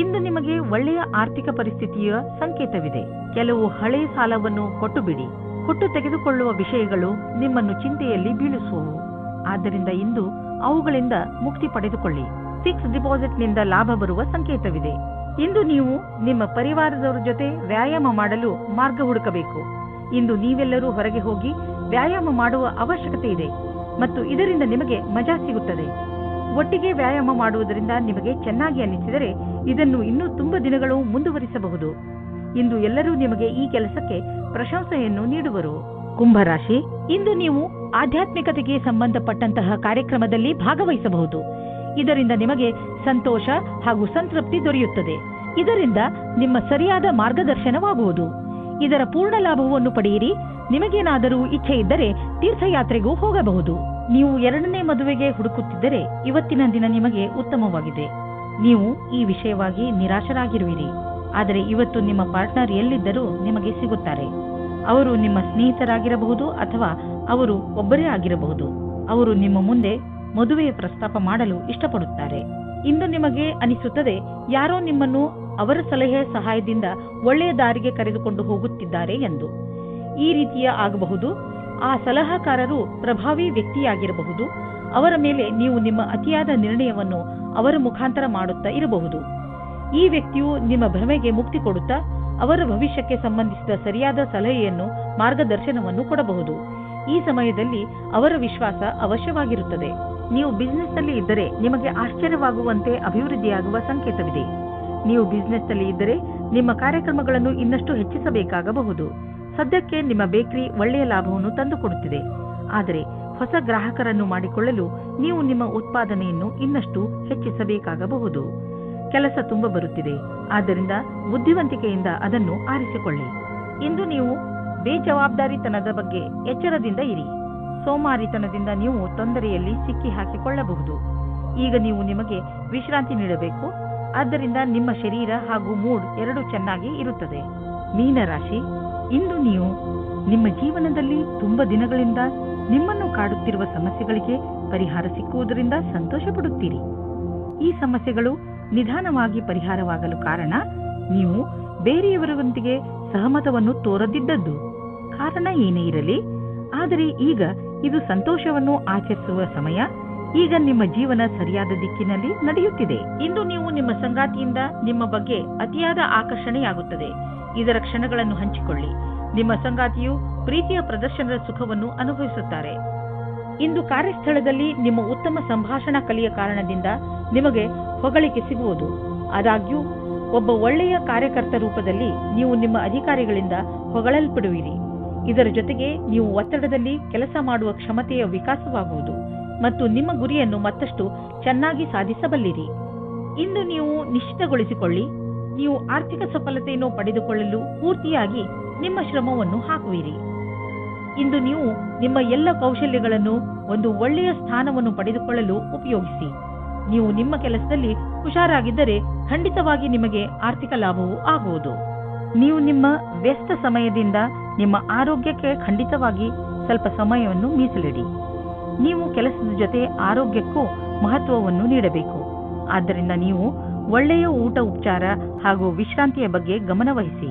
ಇಂದು ನಿಮಗೆ ಒಳ್ಳೆಯ ಆರ್ಥಿಕ ಪರಿಸ್ಥಿತಿಯ ಸಂಕೇತವಿದೆ. ಕೆಲವು ಹಳೆಯ ಸಾಲವನ್ನು ಕೊಟ್ಟು ಬಿಡಿ. ಕೊಟ್ಟು ತೆಗೆದುಕೊಳ್ಳುವ ವಿಷಯಗಳು ನಿಮ್ಮನ್ನು ಚಿಂತೆಯಲ್ಲಿ ಬೀಳಿಸುವವು. ಆದ್ದರಿಂದ ಇಂದು ಅವುಗಳಿಂದ ಮುಕ್ತಿ ಪಡೆದುಕೊಳ್ಳಿ. ಫಿಕ್ಸ್ ಡಿಪಾಸಿಟ್ನಿಂದ ಲಾಭ ಬರುವ ಸಂಕೇತವಿದೆ. ಇಂದು ನೀವು ನಿಮ್ಮ ಪರಿವಾರದವರ ಜೊತೆ ವ್ಯಾಯಾಮ ಮಾಡಲು ಮಾರ್ಗ ಹುಡುಕಬೇಕು. ಇಂದು ನೀವೆಲ್ಲರೂ ಹೊರಗೆ ಹೋಗಿ ವ್ಯಾಯಾಮ ಮಾಡುವ ಅವಶ್ಯಕತೆ ಇದೆ ಮತ್ತು ಇದರಿಂದ ನಿಮಗೆ ಮಜಾ ಸಿಗುತ್ತದೆ. ಒಟ್ಟಿಗೆ ವ್ಯಾಯಾಮ ಮಾಡುವುದರಿಂದ ನಿಮಗೆ ಚೆನ್ನಾಗಿ ಅನಿಸಿದರೆ ಇದನ್ನು ಇನ್ನೂ ತುಂಬಾ ದಿನಗಳು ಮುಂದುವರಿಸಬಹುದು. ಇಂದು ಎಲ್ಲರೂ ನಿಮಗೆ ಈ ಕೆಲಸಕ್ಕೆ ಪ್ರಶಂಸೆಯನ್ನು ನೀಡುವರು. ಕುಂಭರಾಶಿ, ಇಂದು ನೀವು ಆಧ್ಯಾತ್ಮಿಕತೆಗೆ ಸಂಬಂಧಪಟ್ಟಂತಹ ಕಾರ್ಯಕ್ರಮದಲ್ಲಿ ಭಾಗವಹಿಸಬಹುದು. ಇದರಿಂದ ನಿಮಗೆ ಸಂತೋಷ ಹಾಗೂ ಸಂತೃಪ್ತಿ ದೊರೆಯುತ್ತದೆ. ಇದರಿಂದ ನಿಮ್ಮ ಸರಿಯಾದ ಮಾರ್ಗದರ್ಶನವಾಗುವುದು. ಇದರ ಪೂರ್ಣ ಲಾಭವನ್ನು ಪಡೆಯಿರಿ. ನಿಮಗೇನಾದರೂ ಇಚ್ಛೆ ಇದ್ದರೆ ತೀರ್ಥಯಾತ್ರೆಗೂ ಹೋಗಬಹುದು. ನೀವು ಎರಡನೇ ಮದುವೆಗೆ ಹುಡುಕುತ್ತಿದ್ದರೆ ಇವತ್ತಿನ ದಿನ ನಿಮಗೆ ಉತ್ತಮವಾಗಿದೆ. ನೀವು ಈ ವಿಷಯವಾಗಿ ನಿರಾಶರಾಗಿರುವಿರಿ. ಆದರೆ ಇವತ್ತು ನಿಮ್ಮ ಪಾರ್ಟ್ನರ್ ಎಲ್ಲಿದ್ದರೂ ನಿಮಗೆ ಸಿಗುತ್ತಾರೆ. ಅವರು ನಿಮ್ಮ ಸ್ನೇಹಿತರಾಗಿರಬಹುದು ಅಥವಾ ಅವರು ಒಬ್ಬರೇ ಆಗಿರಬಹುದು. ಅವರು ನಿಮ್ಮ ಮುಂದೆ ಮದುವೆಯ ಪ್ರಸ್ತಾಪ ಮಾಡಲು ಇಷ್ಟಪಡುತ್ತಾರೆ. ಇಂದು ನಿಮಗೆ ಅನಿಸುತ್ತದೆ ಯಾರೋ ನಿಮ್ಮನ್ನು ಅವರ ಸಲಹೆ ಸಹಾಯದಿಂದ ಒಳ್ಳೆಯ ದಾರಿಗೆ ಕರೆದುಕೊಂಡು ಹೋಗುತ್ತಿದ್ದಾರೆ ಎಂದು. ಈ ರೀತಿಯ ಆಗಬಹುದು. ಆ ಸಲಹಾಕಾರರು ಪ್ರಭಾವಿ ವ್ಯಕ್ತಿಯಾಗಿರಬಹುದು. ಅವರ ಮೇಲೆ ನೀವು ನಿಮ್ಮ ಅತಿಯಾದ ನಿರ್ಣಯವನ್ನು ಅವರ ಮುಖಾಂತರ ಮಾಡುತ್ತಾ ಇರಬಹುದು. ಈ ವ್ಯಕ್ತಿಯು ನಿಮ್ಮ ಭ್ರಮೆಗೆ ಮುಕ್ತಿ ಕೊಡುತ್ತಾ ಅವರ ಭವಿಷ್ಯಕ್ಕೆ ಸಂಬಂಧಿಸಿದ ಸರಿಯಾದ ಸಲಹೆಯನ್ನು ಮಾರ್ಗದರ್ಶನವನ್ನು ಕೊಡಬಹುದು. ಈ ಸಮಯದಲ್ಲಿ ಅವರ ವಿಶ್ವಾಸ ಅವಶ್ಯವಾಗಿರುತ್ತದೆ. ನೀವು ಬಿಸಿನೆಸ್ ಅಲ್ಲಿ ಇದ್ದರೆ ನಿಮಗೆ ಆಶ್ಚರ್ಯವಾಗುವಂತೆ ಅಭಿವೃದ್ಧಿಯಾಗುವ ಸಂಕೇತವಿದೆ. ನೀವು ಬಿಸಿನೆಸ್ ಅಲ್ಲಿ ಇದ್ದರೆ ನಿಮ್ಮ ಕಾರ್ಯಕ್ರಮಗಳನ್ನು ಇನ್ನಷ್ಟು ಹೆಚ್ಚಿಸಬೇಕಾಗಬಹುದು. ಸದ್ಯಕ್ಕೆ ನಿಮ್ಮ ಬೇಕರಿ ಒಳ್ಳೆಯ ಲಾಭವನ್ನು ತಂದುಕೊಡುತ್ತಿದೆ. ಆದರೆ ಹೊಸ ಗ್ರಾಹಕರನ್ನು ಮಾಡಿಕೊಳ್ಳಲು ನೀವು ನಿಮ್ಮ ಉತ್ಪಾದನೆಯನ್ನು ಇನ್ನಷ್ಟು ಹೆಚ್ಚಿಸಬೇಕಾಗಬಹುದು. ಕೆಲಸ ತುಂಬಾ ಬರುತ್ತಿದೆ. ಆದ್ದರಿಂದ ಬುದ್ಧಿವಂತಿಕೆಯಿಂದ ಅದನ್ನು ಆರಿಸಿಕೊಳ್ಳಿ. ಇಂದು ನೀವು ಬೇಜವಾಬ್ದಾರಿತನದ ಬಗ್ಗೆ ಎಚ್ಚರದಿಂದ ಇರಿ. ಸೋಮಾರಿತನದಿಂದ ನೀವು ತೊಂದರೆಯಲ್ಲಿ ಸಿಕ್ಕಿ ಹಾಕಿಕೊಳ್ಳಬಹುದು. ಈಗ ನೀವು ನಿಮಗೆ ವಿಶ್ರಾಂತಿ ನೀಡಬೇಕು. ಆದ್ದರಿಂದ ನಿಮ್ಮ ಶರೀರ ಹಾಗೂ ಮೂಡ್ ಎರಡೂ ಚೆನ್ನಾಗಿ ಇರುತ್ತದೆ. ಮೀನರಾಶಿ, ಇಂದು ನೀವು ನಿಮ್ಮ ಜೀವನದಲ್ಲಿ ತುಂಬಾ ದಿನಗಳಿಂದ ನಿಮ್ಮನ್ನು ಕಾಡುತ್ತಿರುವ ಸಮಸ್ಯೆಗಳಿಗೆ ಪರಿಹಾರ ಸಿಕ್ಕುವುದರಿಂದ ಸಂತೋಷ ಪಡುತ್ತೀರಿ. ಈ ಸಮಸ್ಯೆಗಳು ನಿಧಾನವಾಗಿ ಪರಿಹಾರವಾಗಲು ಕಾರಣ ನೀವು ಬೇರೆಯವರೊಂದಿಗೆ ಸಹಮತವನ್ನು ತೋರದಿದ್ದದ್ದು. ಕಾರಣ ಏನೇ ಇರಲಿ, ಆದರೆ ಈಗ ಇದು ಸಂತೋಷವನ್ನು ಆಚರಿಸುವ ಸಮಯ. ಈಗ ನಿಮ್ಮ ಜೀವನ ಸರಿಯಾದ ದಿಕ್ಕಿನಲ್ಲಿ ನಡೆಯುತ್ತಿದೆ. ಇಂದು ನೀವು ನಿಮ್ಮ ಸಂಗಾತಿಯಿಂದ ನಿಮ್ಮ ಬಗ್ಗೆ ಅತಿಯಾದ ಆಕರ್ಷಣೆಯಾಗುತ್ತದೆ. ಇದರ ಕ್ಷಣಗಳನ್ನು ಹಂಚಿಕೊಳ್ಳಿ. ನಿಮ್ಮ ಸಂಗಾತಿಯು ಪ್ರೀತಿಯ ಪ್ರದರ್ಶನದ ಸುಖವನ್ನು ಅನುಭವಿಸುತ್ತಾರೆ. ಇಂದು ಕಾರ್ಯಸ್ಥಳದಲ್ಲಿ ನಿಮ್ಮ ಉತ್ತಮ ಸಂಭಾಷಣಾ ಕಲೆಯ ಕಾರಣದಿಂದ ನಿಮಗೆ ಹೊಗಳಿಕೆ ಸಿಗುವುದು. ಆದಾಗ್ಯೂ ಒಬ್ಬ ಒಳ್ಳೆಯ ಕಾರ್ಯಕರ್ತ ರೂಪದಲ್ಲಿ ನೀವು ನಿಮ್ಮ ಅಧಿಕಾರಿಗಳಿಂದ ಹೊಗಳಲ್ಪಡುವಿರಿ. ಇದರ ಜೊತೆಗೆ ನೀವು ಒತ್ತಡದಲ್ಲಿ ಕೆಲಸ ಮಾಡುವ ಕ್ಷಮತೆಯ ವಿಕಾಸವಾಗುವುದು ಮತ್ತು ನಿಮ್ಮ ಗುರಿಯನ್ನು ಮತ್ತಷ್ಟು ಚೆನ್ನಾಗಿ ಸಾಧಿಸಬಲ್ಲಿರಿ. ಇಂದು ನೀವು ನಿಶ್ಚಿತಗೊಳಿಸಿಕೊಳ್ಳಿ, ನೀವು ಆರ್ಥಿಕ ಸಫಲತೆಯನ್ನು ಪಡೆದುಕೊಳ್ಳಲು ಪೂರ್ತಿಯಾಗಿ ನಿಮ್ಮ ಶ್ರಮವನ್ನು ಹಾಕುವಿರಿ. ಇಂದು ನೀವು ನಿಮ್ಮ ಎಲ್ಲ ಕೌಶಲ್ಯಗಳನ್ನು ಒಂದು ಒಳ್ಳೆಯ ಸ್ಥಾನವನ್ನು ಪಡೆದುಕೊಳ್ಳಲು ಉಪಯೋಗಿಸಿ. ನೀವು ನಿಮ್ಮ ಕೆಲಸದಲ್ಲಿ ಹುಷಾರಾಗಿದ್ದರೆ ಖಂಡಿತವಾಗಿ ನಿಮಗೆ ಆರ್ಥಿಕ ಲಾಭವೂ ಆಗುವುದು. ನೀವು ನಿಮ್ಮ ವ್ಯಸ್ತ ಸಮಯದಿಂದ ನಿಮ್ಮ ಆರೋಗ್ಯಕ್ಕೆ ಖಂಡಿತವಾಗಿ ಸ್ವಲ್ಪ ಸಮಯವನ್ನು ಮೀಸಲಿಡಿ. ನೀವು ಕೆಲಸದ ಜೊತೆ ಆರೋಗ್ಯಕ್ಕೂ ಮಹತ್ವವನ್ನು ನೀಡಬೇಕು. ಆದ್ದರಿಂದ ನೀವು ಒಳ್ಳೆಯ ಊಟ, ಉಪಚಾರ ಹಾಗೂ ವಿಶ್ರಾಂತಿಯ ಬಗ್ಗೆ ಗಮನ ವಹಿಸಿ.